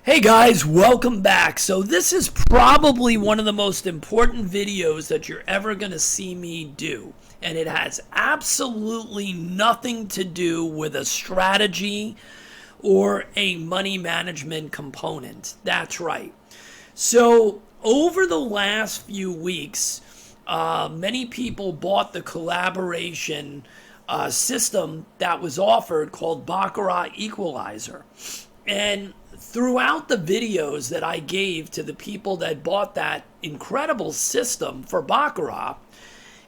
Hey guys, welcome back. So this is probably one of the most important videos that you're ever going to see me do. And it has absolutely nothing to do with a strategy or a money management component. That's right. So over the last few weeks, many people bought the collaboration system that was offered called Baccarat Equalizer. And throughout the videos that I gave to the people that bought that incredible system for Baccarat,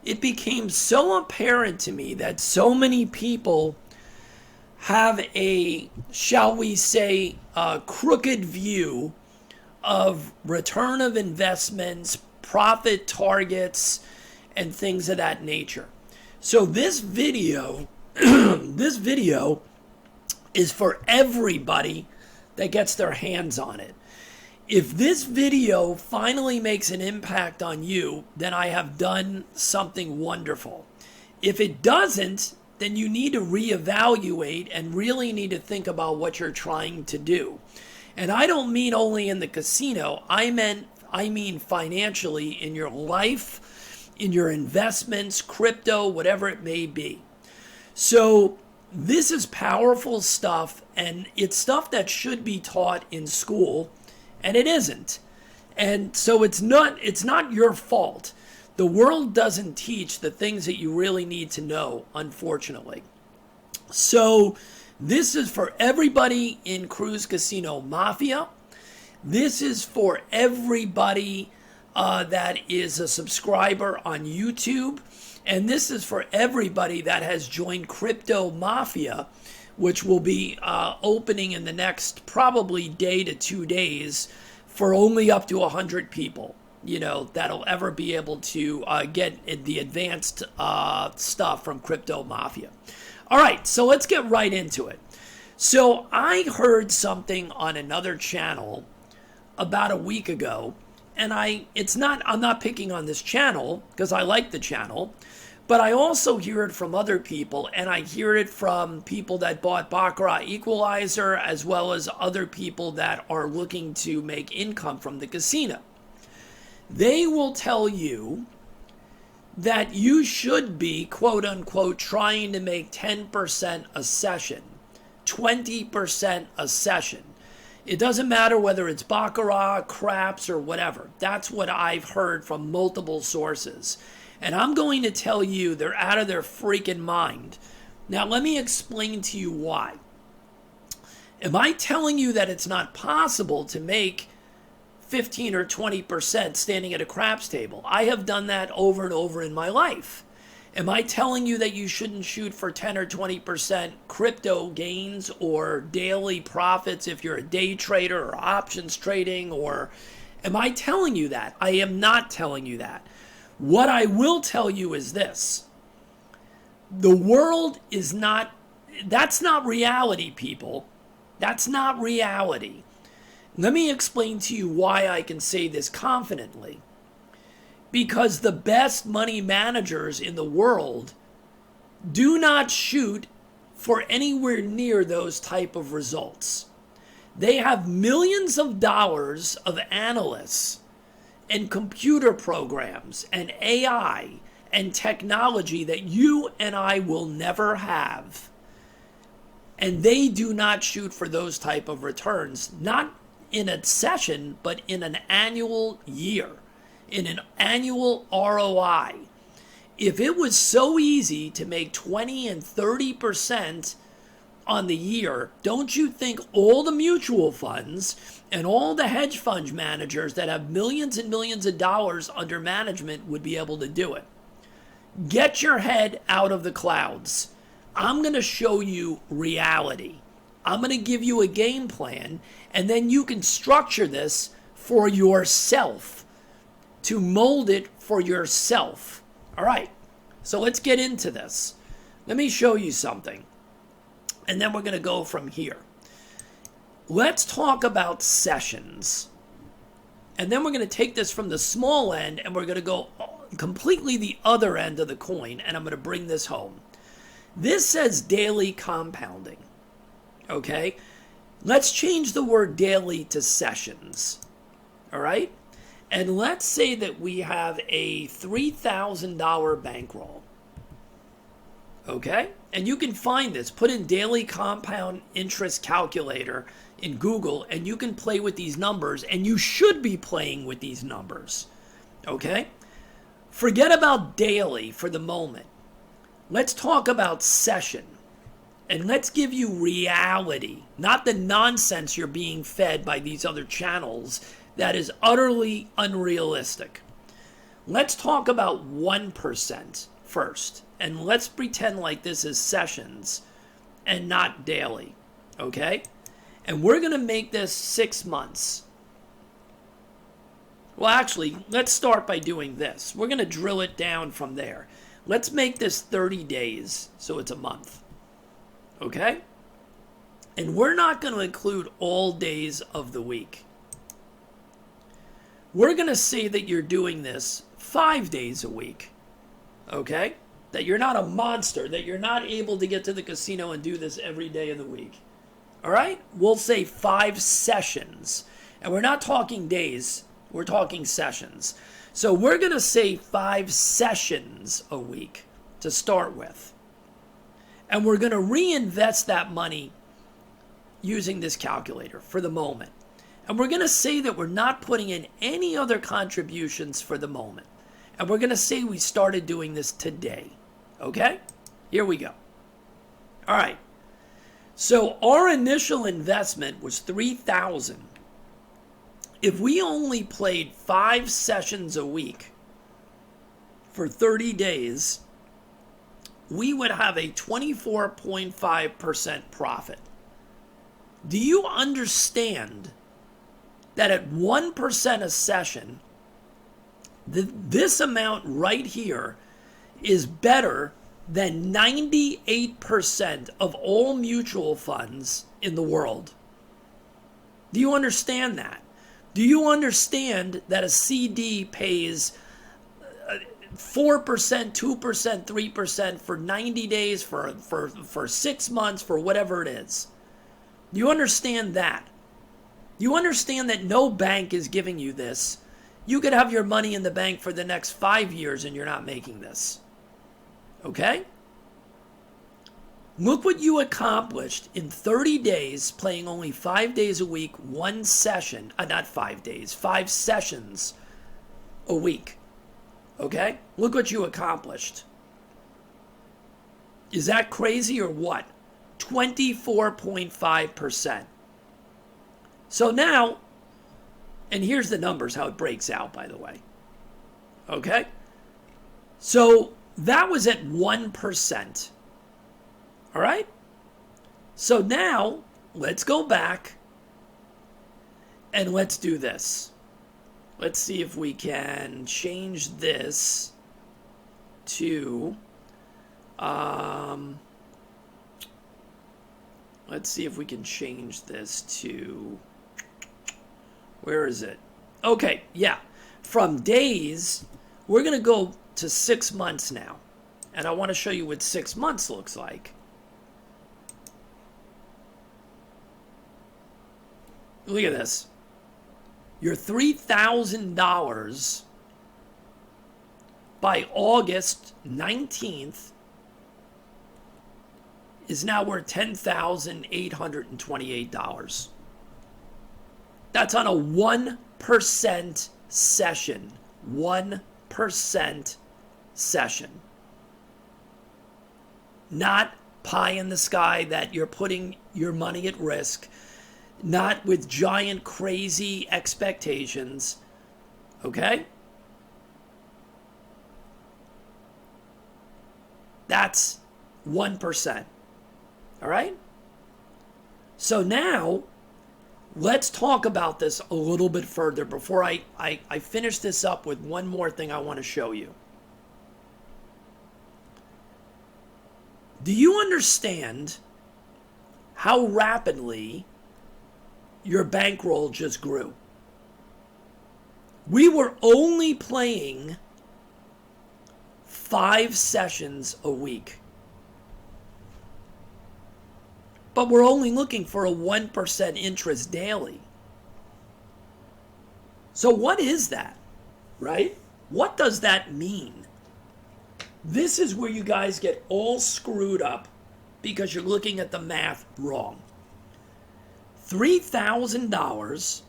it became so apparent to me that so many people have a, shall we say, crooked view of return of investments, profit targets, and things of that nature. So this video, this video is for everybody that gets their hands on it. If this video finally makes an impact on you, then I have done something wonderful. If it doesn't, then you need to reevaluate and really need to think about what you're trying to do. And I don't mean only in the casino. I mean financially in your life, in your investments, crypto, whatever it may be. So this is powerful stuff, and it's stuff that should be taught in school, and it isn't. And so it's not your fault. The world doesn't teach the things that you really need to know, unfortunately. So this is for everybody in Cruise Casino Mafia. This is for everybody that is a subscriber on YouTube. And this is for everybody that has joined Crypto Mafia, which will be opening in the next probably day to 2 days for only up to 100 people, that'll ever be able to get the advanced stuff from Crypto Mafia. All right, so let's get right into it. So I heard something on another channel about a week ago, and I'm not picking on this channel because I like the channel, but I also hear it from other people, and I hear it from people that bought Baccarat Equalizer as well as other people that are looking to make income from the casino. They will tell you that you should be, quote unquote, trying to make 10% a session, 20% a session. It doesn't matter whether it's Baccarat, craps, or whatever. That's what I've heard from multiple sources. And I'm going to tell you they're out of their freaking mind. Now, let me explain to you why. Am I telling you that it's not possible to make 15 or 20% standing at a craps table? I have done that over and over in my life. Am I telling you that you shouldn't shoot for 10 or 20% crypto gains or daily profits if you're a day trader or options trading? Or am I telling you that? I am not telling you that. What I will tell you is this. The world is not, that's not reality, people. That's not reality. Let me explain to you why I can say this confidently. Because the best money managers in the world do not shoot for anywhere near those type of results. They have millions of dollars of analysts and computer programs and AI and technology that you and I will never have. And they do not shoot for those type of returns, not in a session, but in an annual year, in an annual ROI. If it was so easy to make 20 and 30% on the year, don't you think all the mutual funds and all the hedge fund managers that have millions and millions of dollars under management would be able to do it? Get your head out of the clouds. I'm going to show you reality. I'm going to give you a game plan, and then you can structure this for yourself, to mold it for yourself. All right, so let's get into this. Let me show you something. And then we're going to go from here. Let's talk about sessions. And then we're going to take this from the small end and we're going to go completely the other end of the coin. And I'm going to bring this home. This says daily compounding. Okay? Let's change the word daily to sessions. All right? And let's say that we have a $3,000 bankroll. Okay? And you can find this. Put in daily compound interest calculator in Google, and you can play with these numbers, and you should be playing with these numbers. Okay? Forget about daily for the moment. Let's talk about session. And let's give you reality, not the nonsense you're being fed by these other channels that is utterly unrealistic. Let's talk about 1% first. And let's pretend like this is sessions and not daily. Okay? And we're going to make this 6 months. Well, actually, let's start by doing this. We're going to drill it down from there. Let's make this 30 days so it's a month. Okay? And we're not going to include all days of the week. We're going to say that you're doing this 5 days a week. Okay? That you're not a monster, that you're not able to get to the casino and do this every day of the week. All right? We'll say 5 sessions. And we're not talking days, we're talking sessions. So we're going to say 5 sessions a week to start with. And we're going to reinvest that money using this calculator for the moment. And we're going to say that we're not putting in any other contributions for the moment. And we're going to say we started doing this today. Okay? Here we go. All right. So our initial investment was $3,000. If we only played 5 sessions a week for 30 days, we would have a 24.5% profit. Do you understand that at 1% a session, this amount right here is better than 98% of all mutual funds in the world? Do you understand that? Do you understand that a CD pays 4%, 2%, 3% for 90 days, for 6 months, for whatever it is? Do you understand that? You understand that no bank is giving you this. You could have your money in the bank for the next 5 years and you're not making this. Okay? Look what you accomplished in 30 days, playing only 5 days a week, 1 session. Not 5 days, 5 sessions a week. Okay? Look what you accomplished. Is that crazy or what? 24.5%. So now, and here's the numbers, how it breaks out, by the way. Okay? So that was at 1%. All right? So now, let's go back and let's do this. Let's see if we can change this to, let's see if we can change this to, where is it? Okay, yeah. From days, we're going to go to 6 months now. And I want to show you what 6 months looks like. Look at this. Your $3,000 by August 19th is now worth $10,828. That's on a 1% session. 1% session. Not pie in the sky that you're putting your money at risk. Not with giant crazy expectations. Okay? That's 1%. All right? So now, let's talk about this a little bit further before I finish this up with one more thing I want to show you. Do you understand how rapidly your bankroll just grew? We were only playing 5 sessions a week. but we're only looking for a 1% interest daily. So what is that, right? What does that mean? This is where you guys get all screwed up because you're looking at the math wrong. $3,000,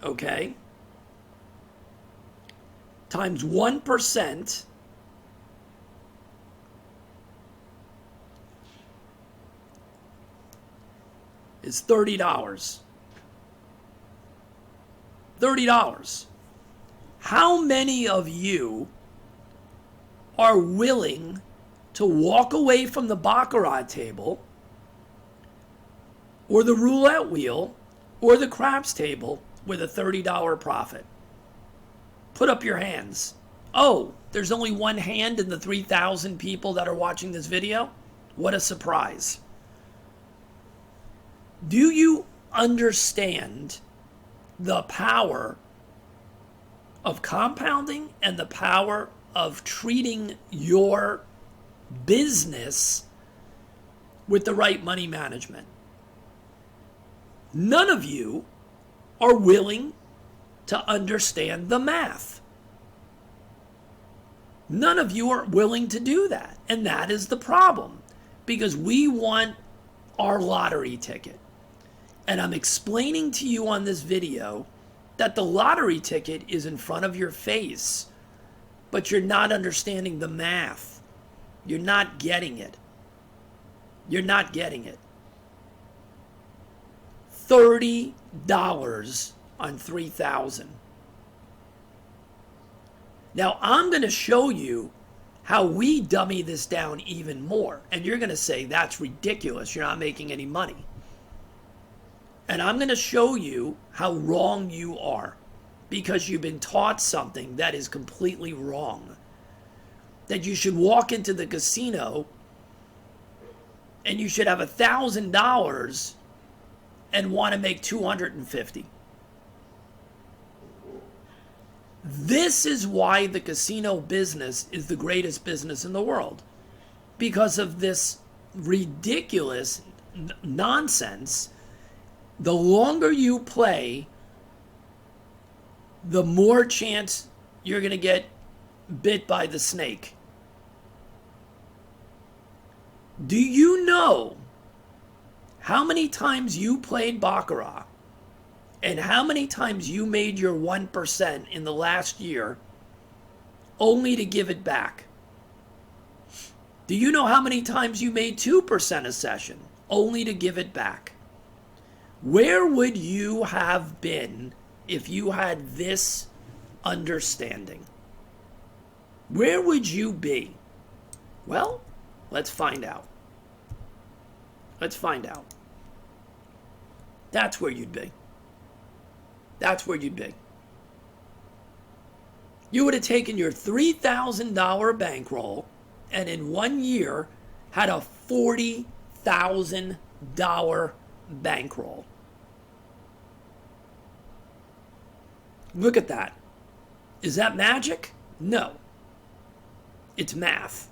okay, times 1% is $30. $30. How many of you are willing to walk away from the baccarat table or the roulette wheel or the craps table with a $30 profit? Put up your hands. Oh, there's only one hand in the 3,000 people that are watching this video? What a surprise. Do you understand the power of compounding and the power of treating your business with the right money management? None of you are willing to understand the math. None of you are willing to do that. And that is the problem, because we want our lottery ticket. And I'm explaining to you on this video that the lottery ticket is in front of your face, but you're not understanding the math. You're not getting it. You're not getting it. $30 on 3,000. Now, I'm going to show you how we dummy this down even more. And you're going to say, that's ridiculous. You're not making any money. And I'm going to show you how wrong you are, because you've been taught something that is completely wrong. That you should walk into the casino and you should have $1,000 and want to make $250. This is why the casino business is the greatest business in the world, because of this ridiculous nonsense. The longer you play, the more chance you're going to get bit by the snake. Do you know how many times you played baccarat and how many times you made your 1% in the last year only to give it back? Do you know how many times you made 2% a session only to give it back? Where would you have been if you had this understanding? Where would you be? Well, let's find out. Let's find out. That's where you'd be. That's where you'd be. You would have taken your $3,000 bankroll and in 1 year had a $40,000 bankroll. Look at that. Is that magic? No. It's math.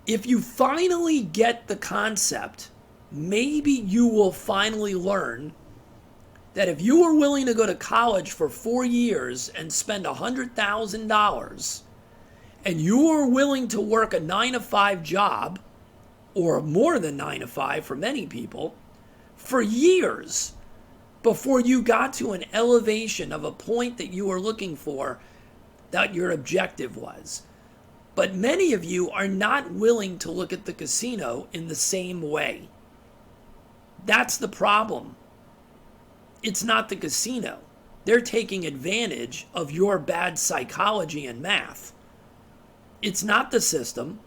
If you finally get the concept, maybe you will finally learn that if you were willing to go to college for 4 years and spend $100,000, and you were willing to work a 9-to-5 job, or more than 9 to 5 for many people, for years before you got to an elevation of a point that you were looking for, that your objective was. But many of you are not willing to look at the casino in the same way. That's the problem. It's not the casino. They're taking advantage of your bad psychology and math. It's not the system.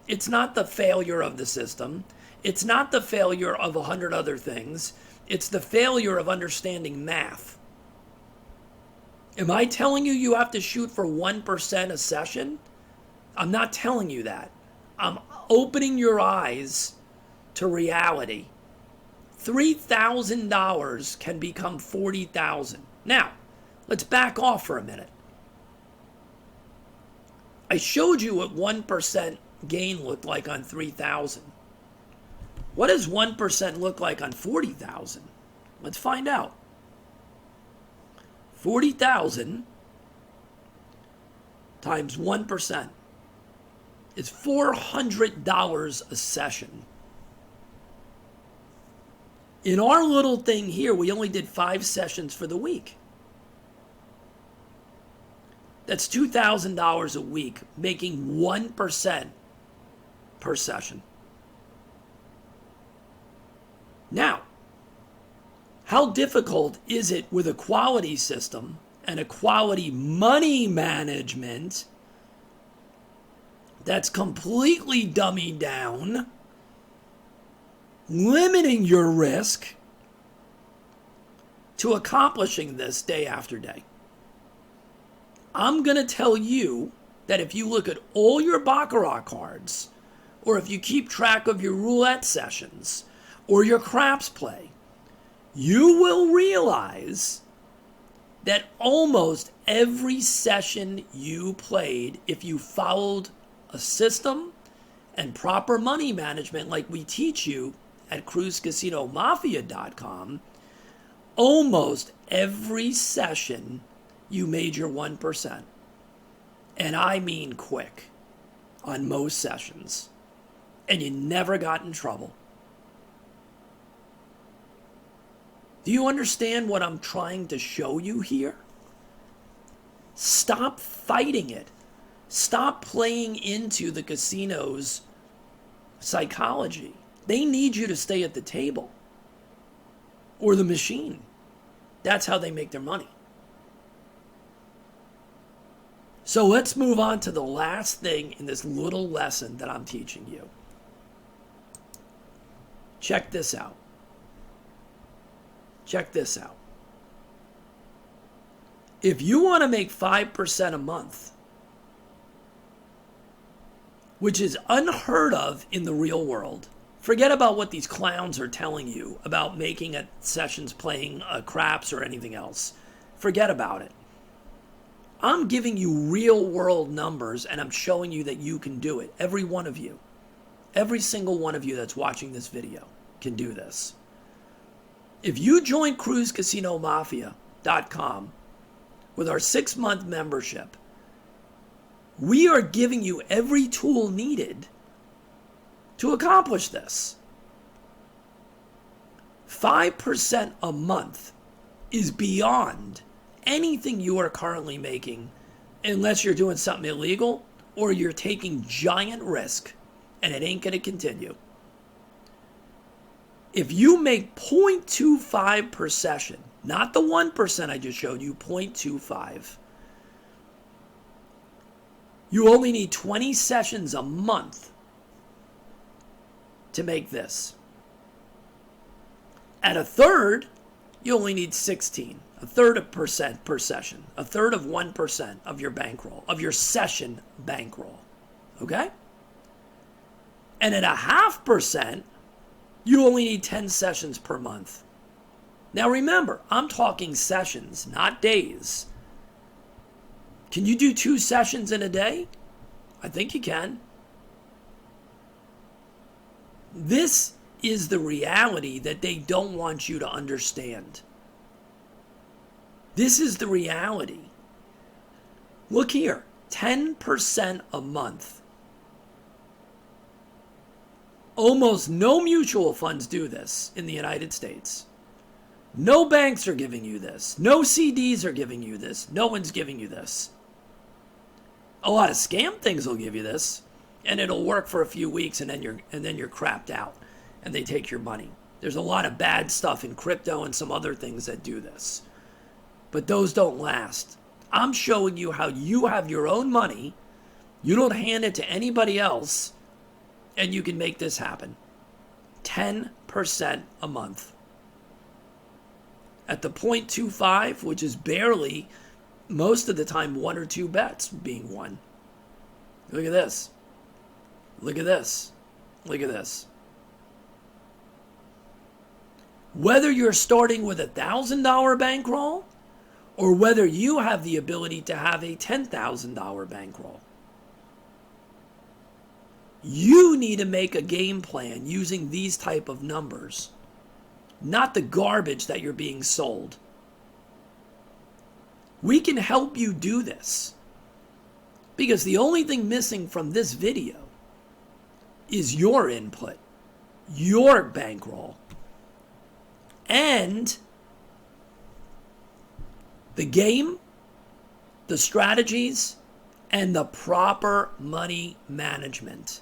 It's not the failure of the system. It's not the failure of 100 other things. It's the failure of understanding math. Am I telling you you have to shoot for 1% a session? I'm not telling you that. I'm opening your eyes to reality. $3,000 can become $40,000. Now, let's back off for a minute. I showed you what 1% gain looked like on 3,000. What does 1% look like on 40,000? Let's find out. 40,000 times 1% is $400 a session. In our little thing here, we only did 5 sessions for the week. That's $2,000 a week, making 1% per session. Now, how difficult is it with a quality system and a quality money management that's completely dummied down, limiting your risk to accomplishing this day after day? I'm going to tell you that if you look at all your Baccarat cards, or if you keep track of your roulette sessions, or your craps play, you will realize that almost every session you played, if you followed a system and proper money management like we teach you at cruisecasinomafia.com, almost every session you made your 1%. And I mean quick on most sessions. And you never got in trouble. Do you understand what I'm trying to show you here? Stop fighting it. Stop playing into the casino's psychology. They need you to stay at the table or the machine. That's how they make their money. So let's move on to the last thing in this little lesson that I'm teaching you. Check this out. Check this out. If you want to make 5% a month, which is unheard of in the real world, forget about what these clowns are telling you about making at sessions playing craps or anything else. Forget about it. I'm giving you real world numbers and I'm showing you that you can do it. Every one of you. Every single one of you that's watching this video can do this. If you join cruisecasinomafia.com with our 6-month membership, we are giving you every tool needed to accomplish this. 5% a month is beyond anything you are currently making, unless you're doing something illegal or you're taking giant risk, and it ain't going to continue. If you make 0.25 per session, not the 1% I just showed you, 0.25, you only need 20 sessions a month to make this. At a third, you only need 16. A third of percent per session. A third of 1% of your bankroll, of your session bankroll. Okay? And at a 0.5%, you only need 10 sessions per month. Now remember, I'm talking sessions, not days. Can you do 2 sessions in a day? I think you can. This is the reality that they don't want you to understand. This is the reality. Look here, 10% a month. Almost no mutual funds do this in the United States. No banks are giving you this. No CDs are giving you this. No one's giving you this. A lot of scam things will give you this, and it'll work for a few weeks, and then you're crapped out, and they take your money. There's a lot of bad stuff in crypto and some other things that do this. But those don't last. I'm showing you how you have your own money. You don't hand it to anybody else. And you can make this happen. 10% a month. At the 0.25, which is barely, most of the time, 1 or 2 bets being won. Look at this. Look at this. Look at this. Whether you're starting with a $1,000 bankroll, or whether you have the ability to have a $10,000 bankroll, You need to make a game plan using these type of numbers, not the garbage that you're being sold. We can help you do this, because the only thing missing from this video is your input, your bankroll, and the game, the strategies, and the proper money management.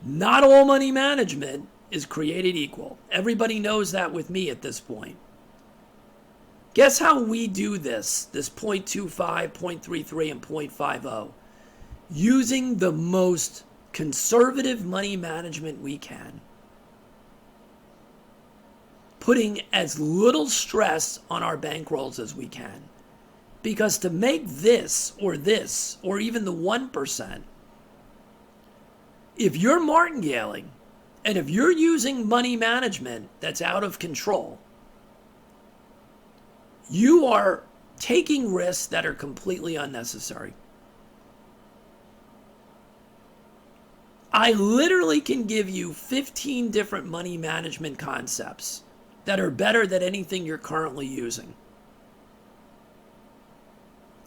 Not all money management is created equal. Everybody knows that with me at this point. Guess how we do this 0.25, 0.33, and 0.50? Using the most conservative money management we can. Putting as little stress on our bankrolls as we can. Because to make this, or even the 1%, if you're martingaling, and if you're using money management that's out of control, you are taking risks that are completely unnecessary. I literally can give you 15 different money management concepts that are better than anything you're currently using.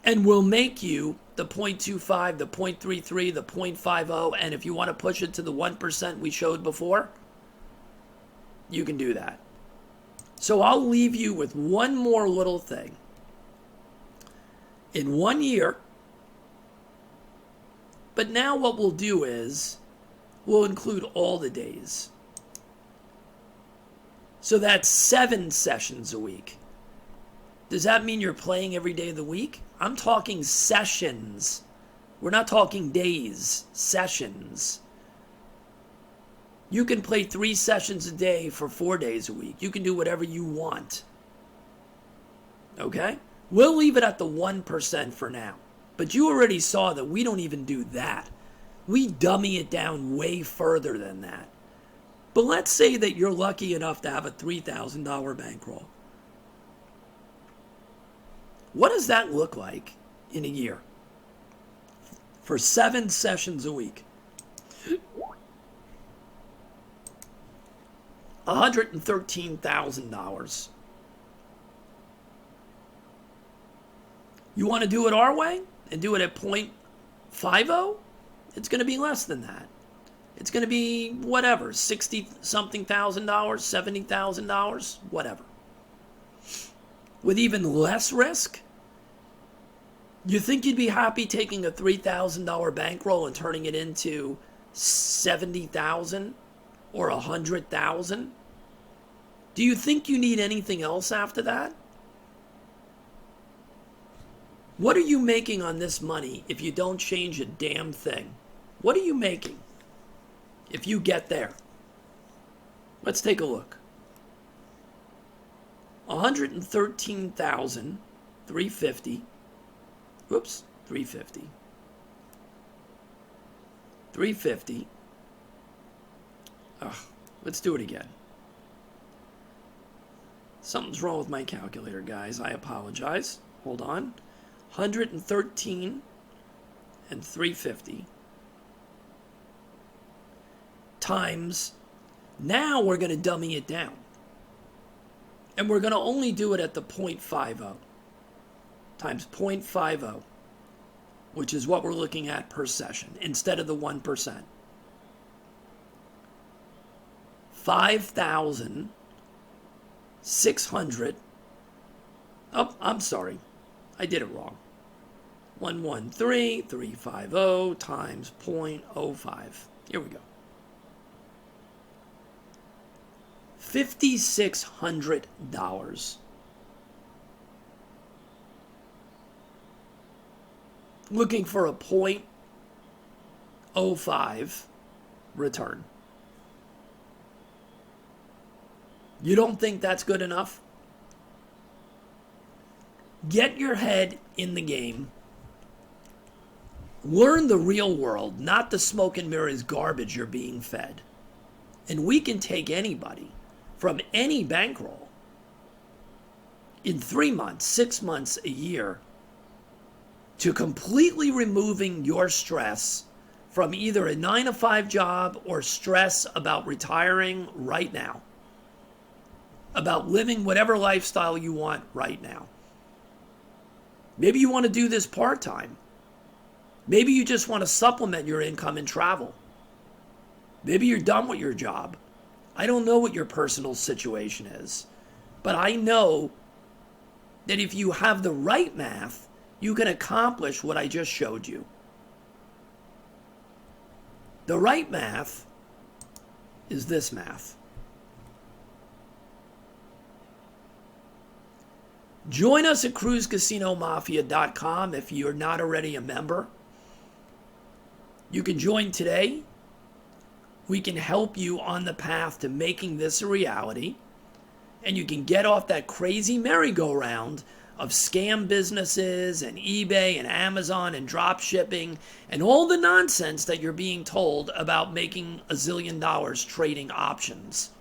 And will make you the 0.25, the 0.33, the 0.50, and if you want to push it to the 1% we showed before, you can do that. So I'll leave you with one more little thing. In 1 year, but now what we'll do is we'll include all the days. So that's 7 sessions a week. Does that mean you're playing every day of the week? I'm talking sessions. We're not talking days, sessions. You can play 3 sessions a day for 4 days a week. You can do whatever you want. Okay? We'll leave it at the 1% for now. But you already saw that we don't even do that. We dummy it down way further than that. But let's say that you're lucky enough to have a $3,000 bankroll. What does that look like in a year? For 7 sessions a week. $113,000. You want to do it our way and do it at 0.50? It's going to be less than that. It's going to be whatever, $60-something thousand, $70,000, whatever. With even less risk? You think you'd be happy taking a $3,000 bankroll and turning it into $70,000 or $100,000? Do you think you need anything else after that? What are you making on this money if you don't change a damn thing? What are you making if you get there? Let's take a look. $113,350. Whoops, 350. 350. Let's do it again. Something's wrong with my calculator, guys. I apologize. Hold on. 113 and 350 times. Now we're going to dummy it down. And we're going to only do it at the 0.50 times 0.50, which is what we're looking at per session, instead of the 1%. 5,600. Oh, I'm sorry. I did it wrong. 113,350 times 0.05. Here we go. $5,600. Looking for a 0.05 return. You don't think that's good enough? Get your head in the game. Learn the real world, not the smoke and mirrors garbage you're being fed. And we can take anybody from any bankroll in 3 months, 6 months, a year to completely removing your stress from either a 9 to 5 job or stress about retiring right now, about living whatever lifestyle you want right now. Maybe you want to do this part-time. Maybe you just want to supplement your income and travel. Maybe you're done with your job. I don't know what your personal situation is, but I know that if you have the right math, you can accomplish what I just showed you. The right math is this math. Join us at cruisecasinomafia.com if you're not already a member. You can join today. We can help you on the path to making this a reality. And you can get off that crazy merry-go-round of scam businesses and eBay and Amazon and drop shipping and all the nonsense that you're being told about making $1 zillion trading options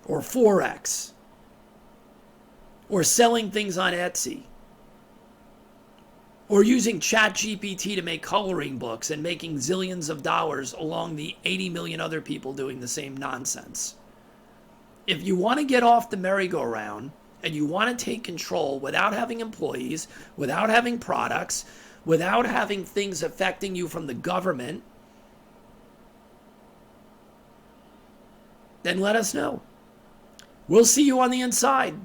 or Forex or selling things on Etsy or using ChatGPT to make coloring books and making zillions of dollars along the 80 million other people doing the same nonsense. If you want to get off the merry-go-round and you want to take control without having employees, without having products, without having things affecting you from the government, then let us know. We'll see you on the inside.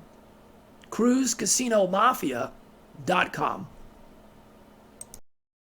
cruisecasinomafia.com